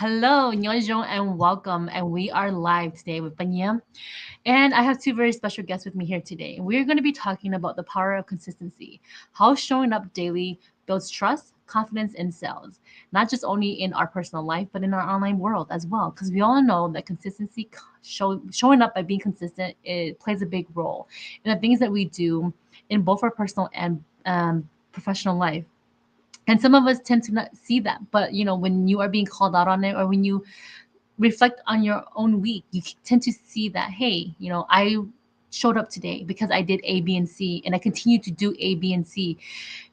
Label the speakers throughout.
Speaker 1: Hello, Nyonjong, and welcome. And we are live today with Panyam. And I have two very special guests with me here today. We're going to be talking about the power of consistency, how showing up daily builds trust, confidence, and sales, not just only in our personal life, but in our online world as well. Because we all know that consistency, showing up by being consistent, it plays a big role in the things that we do in both our personal and professional life. And some of us tend to not see that, but when you are being called out on it, or when you reflect on your own week, you tend to see that, hey, I showed up today because I did A, B, and C, and I continue to do A, B, and C,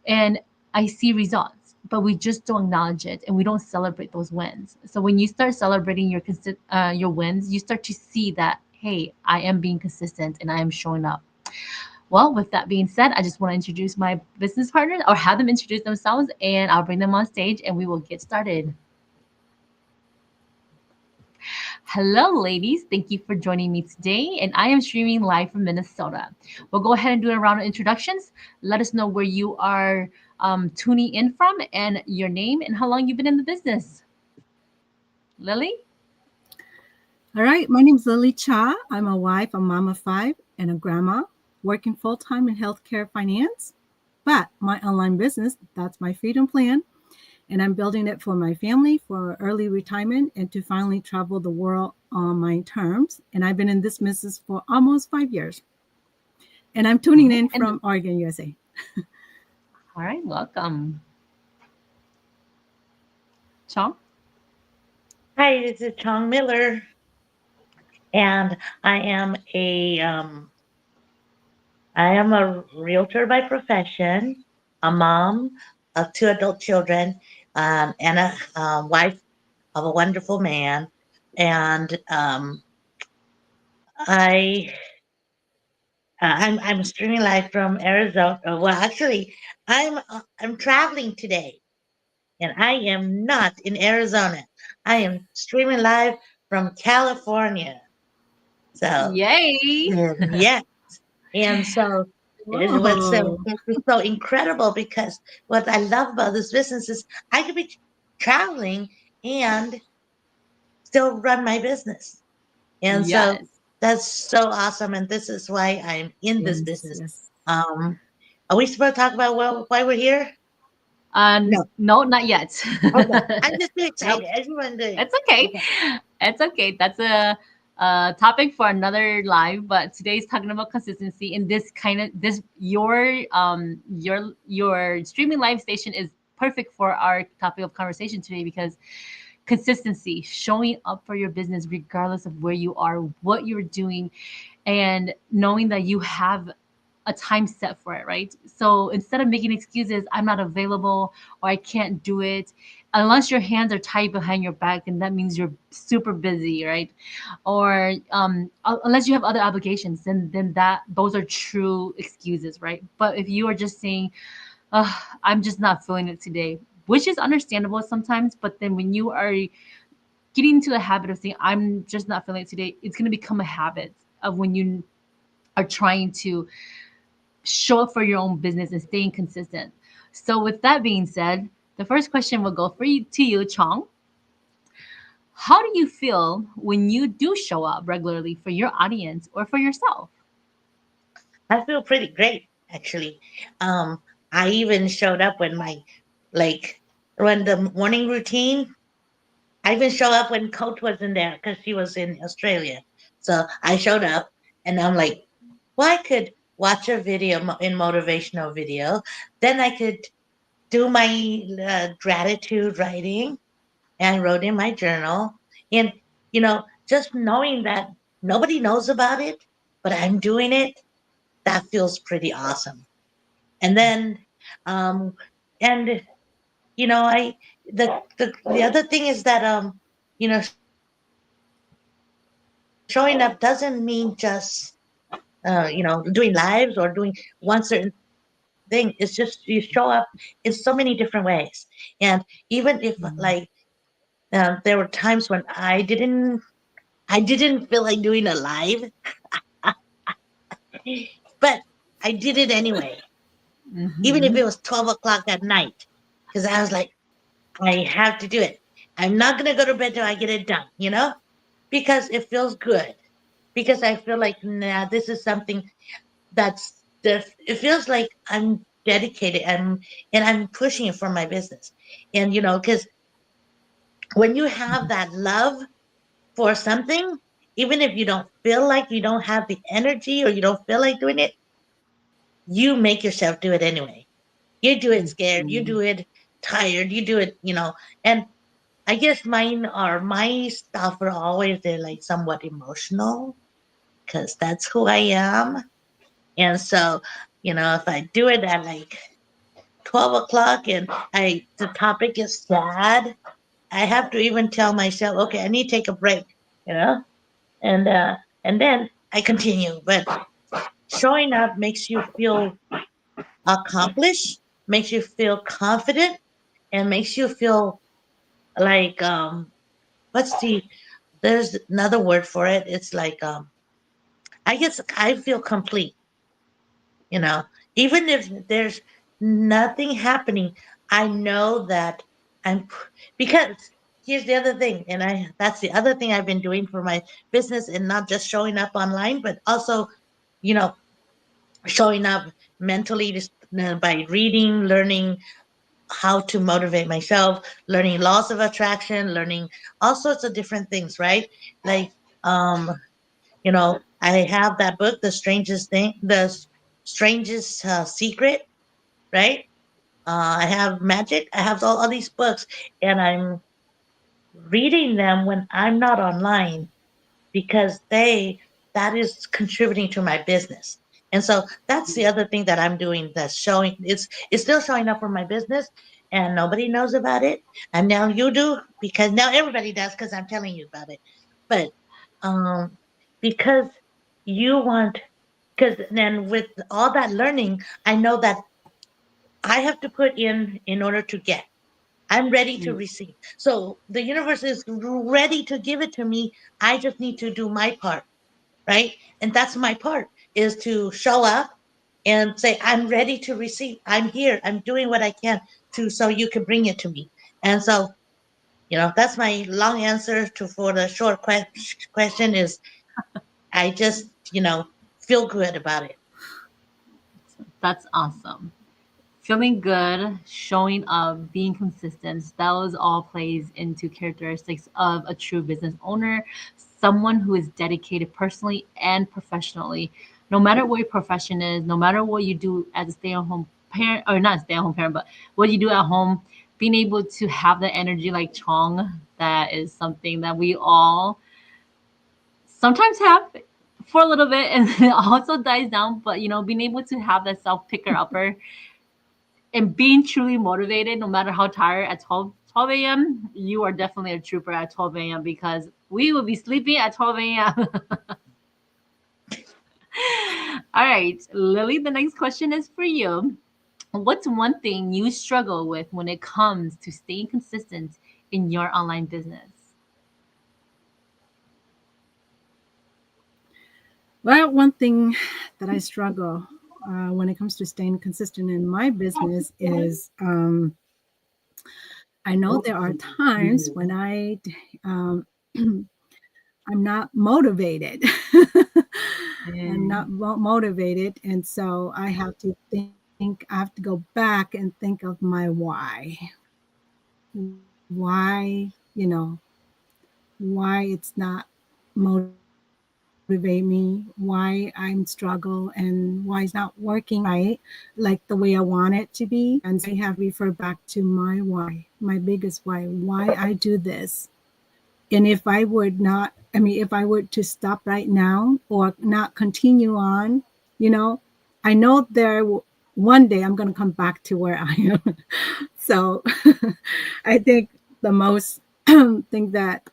Speaker 1: and I see results. But we just don't acknowledge it, and we don't celebrate those wins. So when you start celebrating your wins, you start to see that, hey, I am being consistent and I am showing up. Well, with that being said, I just want to introduce my business partners, or have them introduce themselves, and I'll bring them on stage and we will get started. Hello, ladies. Thank you for joining me today. And I am streaming live from Minnesota. We'll go ahead and do a round of introductions. Let us know where you are tuning in from, and your name, and how long you've been in the business. Lily?
Speaker 2: All right, my name is Lily Cha. I'm a wife, a mom of five, and a grandma, working full-time in healthcare finance. But my online business, that's my freedom plan, and I'm building it for my family for early retirement and to finally travel the world on my terms. And I've been in this business for almost 5 years. And I'm tuning in
Speaker 1: And
Speaker 2: from Oregon, USA.
Speaker 1: all right, welcome. Chong?
Speaker 3: Hi, this is Chong Miller, and I am a realtor by profession, a mom of two adult children, and a wife of a wonderful man. And I I'm streaming live from Arizona. Well, actually, I'm traveling today, and I am not in Arizona. I am streaming live from California. So
Speaker 1: Yay!
Speaker 3: yeah. And so
Speaker 2: Whoa.
Speaker 3: it's so incredible because what I love about this business is I could be traveling and still run my business. And so
Speaker 1: Yes.
Speaker 3: that's so awesome. And this is why I'm in this
Speaker 2: Yes,
Speaker 3: business.
Speaker 2: yes.
Speaker 3: Um, are we supposed to talk about why we're here? No.
Speaker 1: No, not yet.
Speaker 3: Okay. I'm just too
Speaker 1: Nope.
Speaker 3: excited. Everyone do.
Speaker 1: It's okay.
Speaker 3: Okay.
Speaker 1: It's okay. That's a topic for another live. But today's talking about consistency. In this kind of this your streaming live station is perfect for our topic of conversation today, because consistency, showing up for your business regardless of where you are, what you're doing, and knowing that you have a time set for it, right? So instead of making excuses, I'm not available or I can't do it, unless your hands are tied behind your back, and that means you're super busy, right? Or unless you have other obligations, then that those are true excuses, right? But if you are just saying, I'm just not feeling it today, which is understandable sometimes, but then when you are getting into the habit of saying, I'm just not feeling it today, it's going to become a habit of when you are trying to show up for your own business and staying consistent. So, with that being said, the first question will go to you, Chong. How do you feel when you do show up regularly for your audience or for yourself?
Speaker 3: I feel pretty great, actually. Um, I even showed up when like, when the morning routine. I even showed up when Coach wasn't there because she was in Australia. So I showed up and I'm like, well, I could watch a video in motivational video. Then I could do my gratitude writing and wrote in my journal. And, just knowing that nobody knows about it, but I'm doing it, that feels pretty awesome. And then, um, and, I, the other thing is that, showing up doesn't mean just doing lives or doing one certain thing. It's just you show up in so many different ways. And even if there were times when I didn't feel like doing a live, but I did it anyway, even if
Speaker 1: Mm-hmm.
Speaker 3: it was 12 o'clock at night, because I was like, I have to do it. I'm not going to go to bed till I get it done, because it feels good. Because I feel like, nah, this is something it feels like I'm dedicated and I'm pushing it for my business. And, because when you have that love for something, even if you don't feel like you don't have the energy or you don't feel like doing it, you make yourself do it anyway. You do it scared, you do it tired, you do it, and I guess my stuff are always they're like somewhat emotional because that's who I am. And so, if I do it at like 12 o'clock and the topic is sad, I have to even tell myself, okay, I need to take a break, you know, and then I continue. But showing up makes you feel accomplished, makes you feel confident, and makes you feel like what's there's another word for it. It's like I guess I feel complete, you know. Even if there's nothing happening, I know that I'm because here's the other thing, and I that's the other thing I've been doing for my business and not just showing up online, but also, you know, showing up mentally just by reading, learning how to motivate myself, learning laws of attraction, learning all sorts of different things, right? Like, um, I have that book, The Strangest Secret, right? I have magic. I have all these books, and I'm reading them when I'm not online because that is contributing to my business. And so that's the other thing that I'm doing that's showing it's still showing up for my business and nobody knows about it. And now you do because now everybody does because I'm telling you about it. But um because you want because then with all that learning, I know that I have to put in order to get. I'm ready to receive. So the universe is ready to give it to me. I just need to do my part, right? And that's my part is to show up and say, I'm ready to receive. I'm here. I'm doing what I can to so you can bring it to me. And so, that's my long answer to for the short question is I just, feel good about it.
Speaker 1: That's awesome. Feeling good, showing up, being consistent, that was all plays into characteristics of a true business owner, someone who is dedicated personally and professionally. No matter what your profession is, no matter what you do as a stay-at-home parent, or not stay-at-home parent, but what you do at home, being able to have the energy like Chong, that is something that we all sometimes have for a little bit and it also dies down. But being able to have that self picker upper and being truly motivated no matter how tired at 12 a.m. You are definitely a trooper at 12 a.m. because we will be sleeping at 12 a.m. All right, Lily, the next question is for you. What's one thing you struggle with when it comes to staying consistent in your online business?
Speaker 2: Well, one thing that I struggle when it comes to staying consistent in my business is I know there are times when um, I'm not motivated. I'm not motivated, and so I have to I have to go back and think of my why. Why, why it's not motivate me, why I'm struggle, and why it's not working right, like the way I want it to be. And so I have to refer back to my why, my biggest why I do this. And if I would not, if I were to stop right now or not continue on, I know one day I'm going to come back to where I am. So I think the most thing that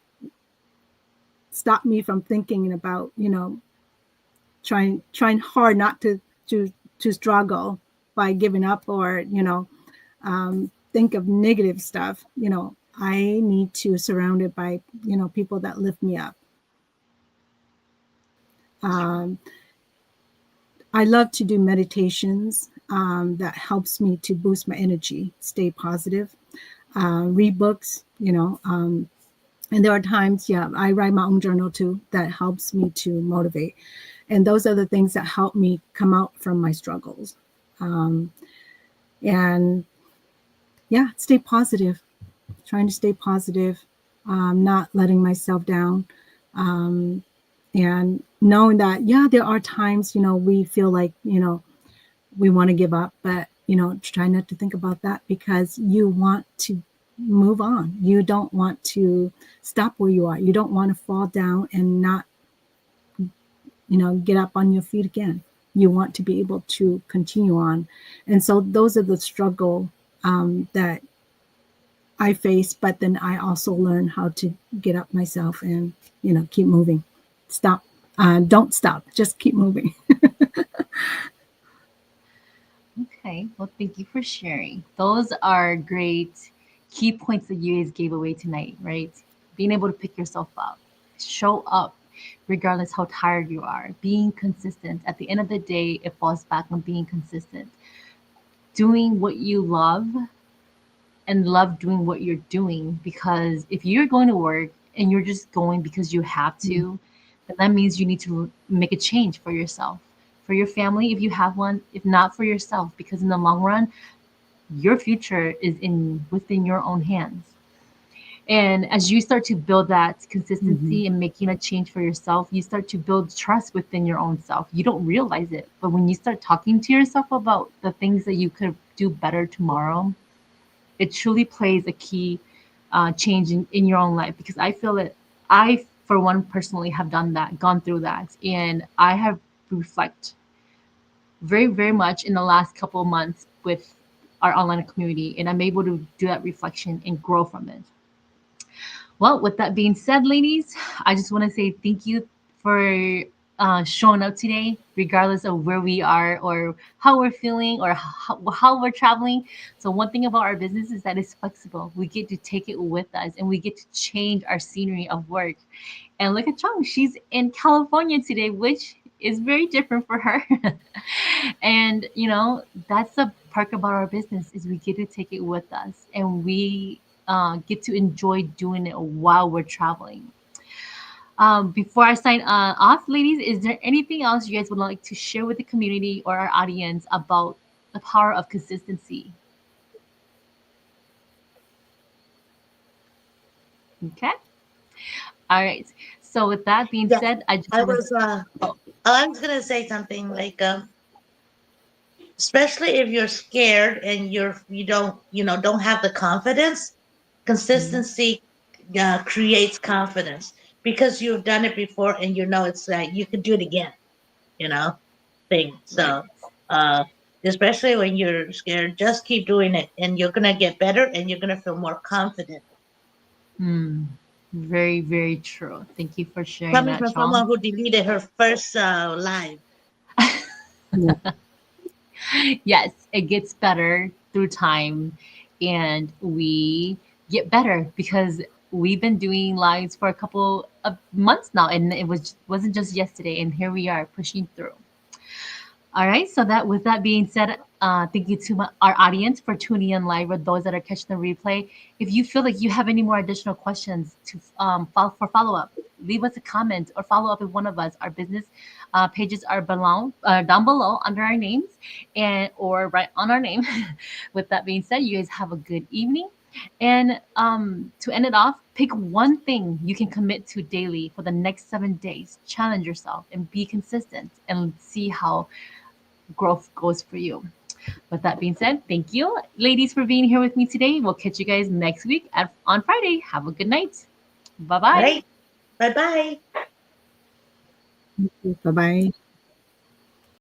Speaker 2: stopped me from thinking about, trying hard not to struggle by giving up or, think of negative stuff, I need to surround it by, people that lift me up. Um, I love to do meditations that helps me to boost my energy, stay positive. read books, and there are times, yeah, I write my own journal too that helps me to motivate. And those are the things that help me come out from my struggles. Um, and yeah, stay positive, trying to stay positive, not letting myself down. Um, and knowing that, yeah, there are times, we feel like, we want to give up, but, try not to think about that because you want to move on. You don't want to stop where you are. You don't want to fall down and not, get up on your feet again. You want to be able to continue on. And so those are the struggle that I face, but then I also learn how to get up myself and, keep moving. Stop. Don't stop. Just keep moving.
Speaker 1: Okay. Well, thank you for sharing. Those are great key points that you guys gave away tonight, right? Being able to pick yourself up, show up, regardless how tired you are, being consistent. At the end of the day, it falls back on being consistent, doing what you love and love doing what you're doing. Because if you're going to work and you're just going because you have to, then that means you need to make a change for yourself, for your family if you have one, if not for yourself, because in the long run, your future is in within your own hands. And as you start to build that
Speaker 2: Mhm.
Speaker 1: consistency and making a change for yourself, you start to build trust within your own self. You don't realize it, but when you start talking to yourself about the things that you could do better tomorrow, it truly plays a key change in your own life. Because I feel that I, for one, personally have done that, gone through that, and I have reflect very, very much in the last couple of months with our online community, and I'm able to do that reflection and grow from it. Well, with that being said, ladies, I just want to say thank you for showing up today, regardless of where we are or how we're feeling or how we're traveling. So, one thing about our business is that it's flexible. We get to take it with us and we get to change our scenery of work. And look at Chung, she's in California today, which is very different for her. And that's the perk about our business is we get to take it with us and we get to enjoy doing it while we're traveling. Before I sign off, ladies, is there anything else you guys would like to share with the community or our audience about the power of consistency? Okay. All right. So with that being
Speaker 3: Yeah,
Speaker 1: said, I just
Speaker 3: I
Speaker 1: want to.
Speaker 3: was.
Speaker 1: Oh,
Speaker 3: I was gonna say something like, especially if you're scared and you don't have the confidence.
Speaker 1: mhm.
Speaker 3: Consistency creates confidence because you've done it before and it's like you can do it again. You know, thing.
Speaker 1: Right.
Speaker 3: So, uh, especially when you're scared, just keep doing it, and you're gonna get better, and you're gonna feel more confident.
Speaker 1: Hmm. Very, very true. Thank you for sharing
Speaker 3: Coming
Speaker 1: that,
Speaker 3: from someone
Speaker 1: Sean.
Speaker 3: who deleted her first live.
Speaker 2: Yeah.
Speaker 1: Yes, it gets better through time, and we get better because we've been doing lives for a couple of months now, and wasn't just yesterday, and here we are pushing through. All right. So that with that being said, thank you to our audience for tuning in live or those that are catching the replay. If you feel like you have any more additional questions to follow up, leave us a comment or follow up with one of us. Our business pages are down below under our names and or right on our name. With that being said, you guys have a good evening. And to end it off, pick one thing you can commit to daily for the next 7 days. Challenge yourself and be consistent and see how growth goes for you. With that being said, thank you, ladies, for being here with me today. We'll catch you guys next week on Friday. Have a good night. Bye
Speaker 3: All
Speaker 1: bye.
Speaker 3: right. Bye bye.
Speaker 2: Bye bye.